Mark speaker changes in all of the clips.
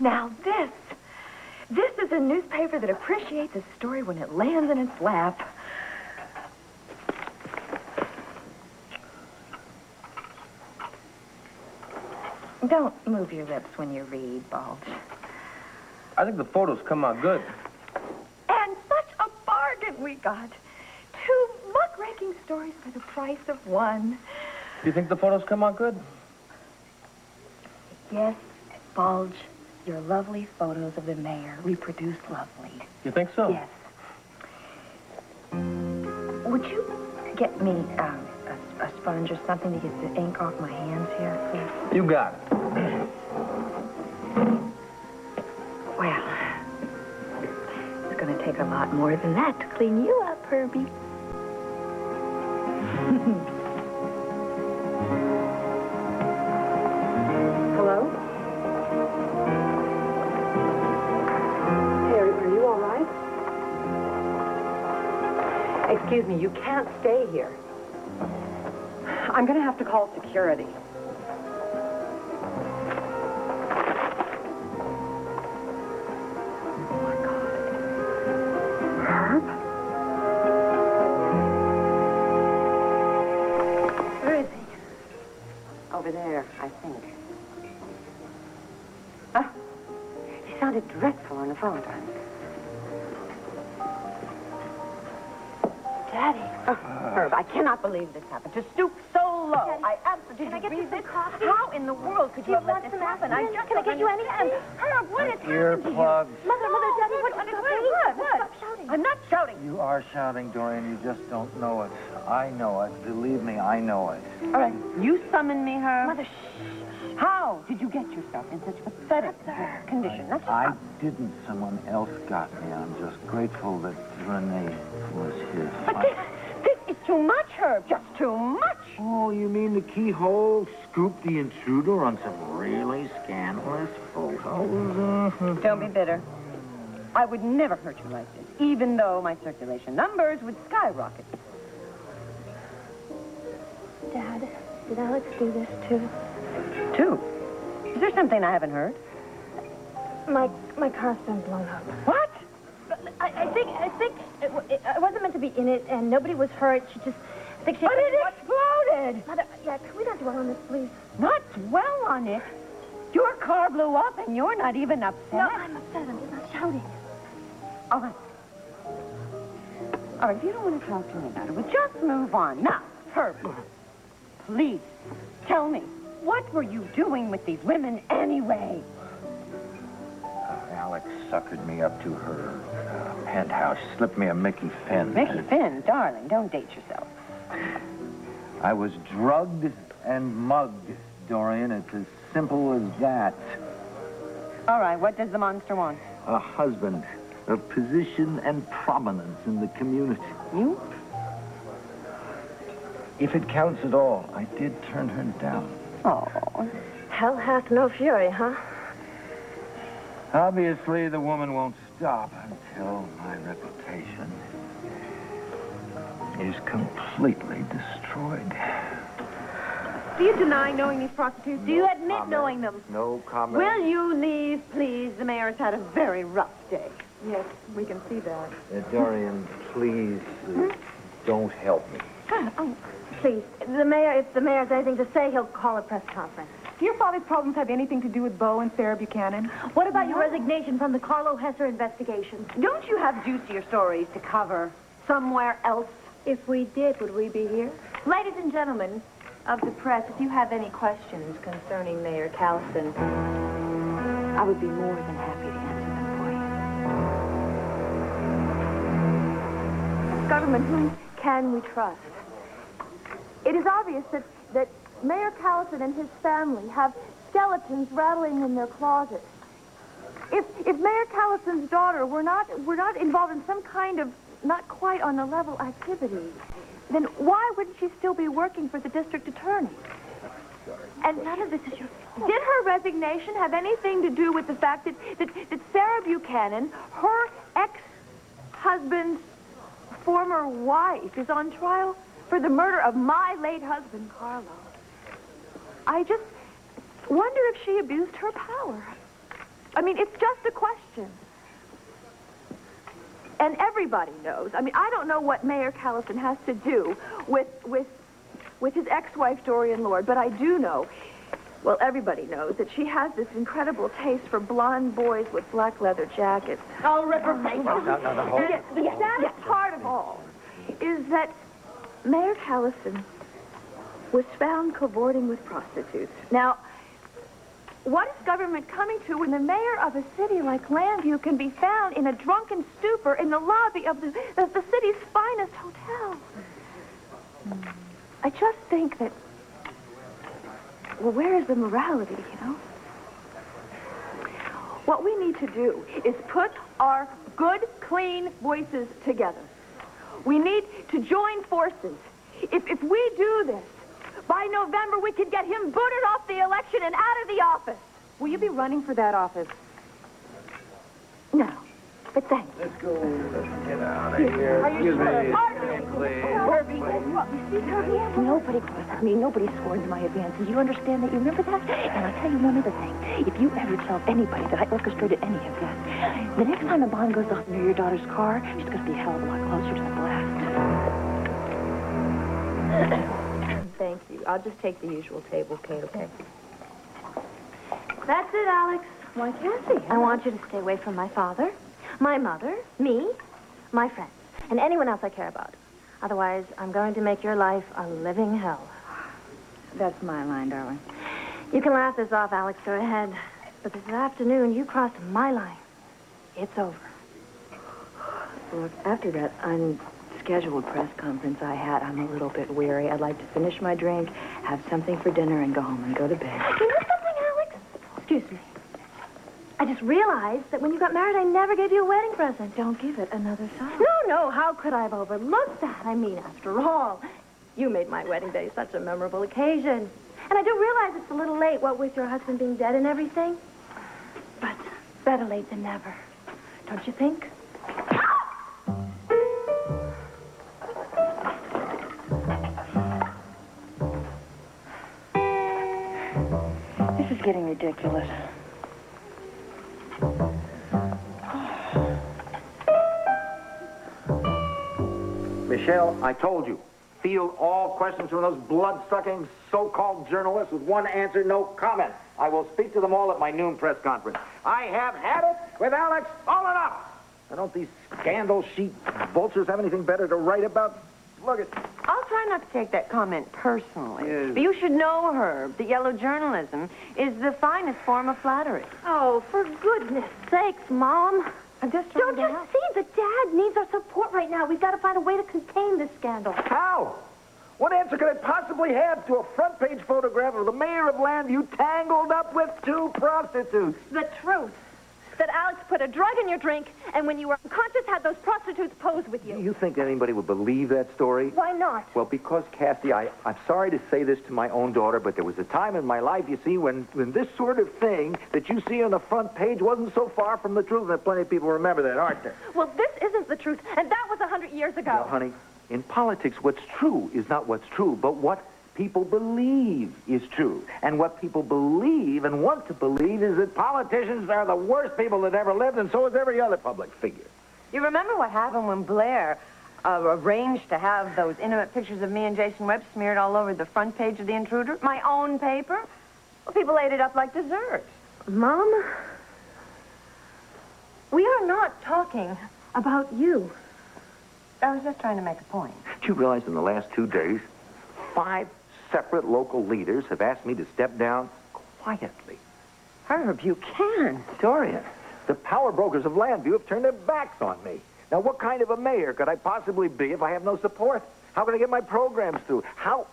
Speaker 1: Now this is a newspaper that appreciates a story when it lands in its lap. Don't move your lips when you read, Bulge.
Speaker 2: I think the photos come out good.
Speaker 1: And such a bargain we got. 2 muckraking stories for the price of 1.
Speaker 2: Do you think the photos come out good?
Speaker 1: Yes, Bulge. Your lovely photos of the mayor reproduced lovely.
Speaker 2: You think so?
Speaker 1: Yes. Would you get me a sponge or something to get the ink off my hands here, please?
Speaker 2: You got it.
Speaker 1: Well, it's going to take a lot more than that to clean you up, Herbie.
Speaker 3: Hello? Hey, are you all right? Excuse me, you can't stay here. I'm going to have to call security. Oh, my God. Herb? Where is he? Over there, I think. Ah, he sounded dreadful on the phone. Daddy. Oh, Herb, I cannot believe this happened. To stoop so low.
Speaker 1: Daddy,
Speaker 3: I absolutely...
Speaker 1: can I get you some coffee?
Speaker 3: How in the world could you have let this happen? I just
Speaker 1: Can I get you anything?
Speaker 3: Herb, what has happened to you?
Speaker 2: Earplugs.
Speaker 1: Mother, Daddy, what?
Speaker 3: What?
Speaker 1: Stop shouting.
Speaker 3: I'm not shouting.
Speaker 4: You are shouting, Dorian. You just don't know it. I know it. Believe me, I know it.
Speaker 3: All right, you summoned me, Herb.
Speaker 1: Mother, shh.
Speaker 3: How did you get yourself in such pathetic condition? That's
Speaker 4: I didn't. Someone else got me. I'm just grateful that Renee was here.
Speaker 3: But this is too much, Herb. Just too much.
Speaker 4: Oh, you mean the keyhole scooped the intruder on some really scandalous photos?
Speaker 3: Don't be bitter. I would never hurt you like this, even though my circulation numbers would skyrocket.
Speaker 1: Dad, did Alex do this too?
Speaker 3: Two? Is there something I haven't heard?
Speaker 1: My car's been blown up.
Speaker 3: What?
Speaker 1: I think I wasn't meant to be in it, and nobody was hurt. I think she...
Speaker 3: But it exploded!
Speaker 1: Mother, yeah, can we not dwell on this, please?
Speaker 3: Not dwell on it. Your car blew up, and you're not even upset.
Speaker 1: No, I'm upset. I'm just not shouting.
Speaker 3: All right. All right, if you don't want to talk to me about it, we'll just move on. Now, Herb, please, tell me, what were you doing with these women anyway?
Speaker 4: Alex suckered me up to her penthouse, slipped me a Mickey Finn.
Speaker 3: Mickey Finn, darling, don't date yourself.
Speaker 4: I was drugged and mugged, Dorian. It's as simple as that.
Speaker 3: All right, what does the monster want?
Speaker 4: A husband of position and prominence in the community.
Speaker 3: You?
Speaker 4: If it counts at all, I did turn her down.
Speaker 3: Oh.
Speaker 1: Hell hath no fury, huh?
Speaker 4: Obviously, the woman won't stop until my reputation is completely destroyed.
Speaker 3: Do you deny knowing these prostitutes? Do you admit knowing them?
Speaker 4: No comment.
Speaker 3: Will you leave, please? The mayor's had a very rough day.
Speaker 1: Yes, we can see that.
Speaker 4: Dorian, please, don't help me.
Speaker 1: Oh, please. If the mayor has anything to say, he'll call a press conference.
Speaker 5: Do your father's problems have anything to do with Bo and Sarah Buchanan?
Speaker 1: What about your resignation from the Carlo Hesser investigation?
Speaker 3: Don't you have juicier stories to cover somewhere else?
Speaker 1: If we did, would we be here? Ladies and gentlemen of the press, if you have any questions concerning Mayor Callison, I would be more than happy to answer them for you. Government, whom can we trust? It is obvious that Mayor Callison and his family have skeletons rattling in their closets. If Mayor Callison's daughter were not involved in some kind of not quite on the level activity, then why wouldn't she still be working for the district attorney? And none of this is your fault. Did her resignation have anything to do with the fact that Sarah Buchanan, her ex-husband's former wife, is on trial for the murder of my late husband, Carlo? I just wonder if she abused her power. I mean, it's just a question. And everybody knows. I mean, I don't know what Mayor Callison has to do with his ex-wife, Dorian Lord, but I do know, well, everybody knows that she has this incredible taste for blonde boys with black leather jackets.
Speaker 3: Oh, Ripper, face.
Speaker 2: No, hold it.
Speaker 1: The saddest part of all is that Mayor Callison was found cavorting with prostitutes. Now, what is government coming to when the mayor of a city like Landview can be found in a drunken stupor in the lobby of the city's finest hotel? I just think that, well, where is the morality, you know? What we need to do is put our good, clean voices together. We need to join forces. If we do this, by November we can get him booted off the election and out of the office.
Speaker 5: Will you be running for that office?
Speaker 1: No, but thanks.
Speaker 2: Let's go. Let's get out of here. Excuse me.
Speaker 1: Herbie, you see, Herbie, nobody crosses me. Nobody scores my advances. You understand that? You remember that? And I'll tell you one other thing. If you ever tell anybody that I orchestrated any of this, the next time a bomb goes off near your daughter's car, she's going to be a hell of a lot closer to the blast.
Speaker 6: Thank you. I'll just take the usual table, Kate, okay? That's it, Alex.
Speaker 1: Why, Cassie?
Speaker 6: I want you to stay away from my father, my mother, me, my friends, and anyone else I care about. Otherwise, I'm going to make your life a living hell.
Speaker 5: That's my line, darling.
Speaker 6: You can laugh this off, Alex. Go ahead. But this afternoon, you crossed my line. It's over.
Speaker 1: Look, after that unscheduled press conference I had, I'm a little bit weary. I'd like to finish my drink, have something for dinner, and go home and go to bed.
Speaker 6: You know something, Alex? Excuse me. I just realized that when you got married, I never gave you a wedding present.
Speaker 1: Don't give it another thought.
Speaker 6: No, how could I have overlooked that? I mean, after all, you made my wedding day such a memorable occasion. And I do realize it's a little late, what with your husband being dead and everything. But better late than never. Don't you think?
Speaker 3: This is getting ridiculous.
Speaker 4: Michelle, I told you. Field all questions from those blood-sucking so-called journalists with one answer, no comment. I will speak to them all at my noon press conference. I have had it with Alex all enough. And don't these scandal sheet vultures have anything better to write about? Look at...
Speaker 3: I'll try not to take that comment personally.
Speaker 4: Yes.
Speaker 3: But you should know, Herb, that yellow journalism is the finest form of flattery.
Speaker 6: Oh, for goodness sakes, Mom.
Speaker 3: I'm just trying
Speaker 6: Don't you see that Dad needs our support right now? We've got to find a way to contain this scandal.
Speaker 4: How? What answer could I possibly have to a front-page photograph of the mayor of Landview tangled up with two prostitutes?
Speaker 1: The truth. That Alex put a drug in your drink, and when you were unconscious, had those prostitutes pose with you.
Speaker 4: You think anybody would believe that story?
Speaker 6: Why not?
Speaker 4: Well, because, Cassie, I'm sorry to say this to my own daughter, but there was a time in my life, you see, when this sort of thing that you see on the front page wasn't so far from the truth, and plenty of people remember that, aren't there?
Speaker 1: Well, this isn't the truth, and that was 100 years ago.
Speaker 4: Now, honey, in politics, what's true is not what's true, but what people believe is true. And what people believe and want to believe is that politicians are the worst people that ever lived, and so is every other public figure.
Speaker 3: You remember what happened when Blair arranged to have those intimate pictures of me and Jason Webb smeared all over the front page of The Intruder? My own paper? Well, people ate it up like dessert.
Speaker 6: Mom, we are not talking about you.
Speaker 3: I was just trying to make a point.
Speaker 4: Did you realize in the last 2 days, 5 separate local leaders have asked me to step down quietly?
Speaker 3: Herb, you can.
Speaker 4: Dorian, the power brokers of Landview have turned their backs on me. Now, what kind of a mayor could I possibly be if I have no support? How can I get my programs through? How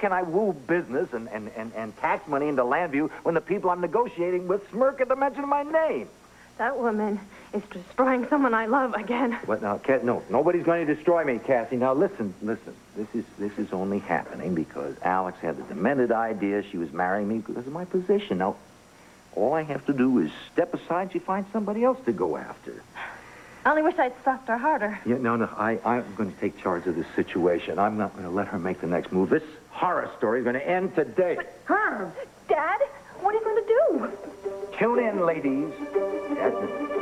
Speaker 4: can I woo business and tax money into Landview when the people I'm negotiating with smirk at the mention of my name?
Speaker 6: That woman is destroying someone I love again.
Speaker 4: What now, no, nobody's going to destroy me, Cassie. Now listen. This is only happening because Alex had the demented idea she was marrying me because of my position. Now, all I have to do is step aside and she finds somebody else to go after.
Speaker 6: I only wish I'd sucked her harder.
Speaker 4: Yeah, no, I'm going to take charge of this situation. I'm not going to let her make the next move. This horror story is going to end today.
Speaker 1: Herb, Dad, what are you going to do?
Speaker 4: Tune in, ladies, at noon.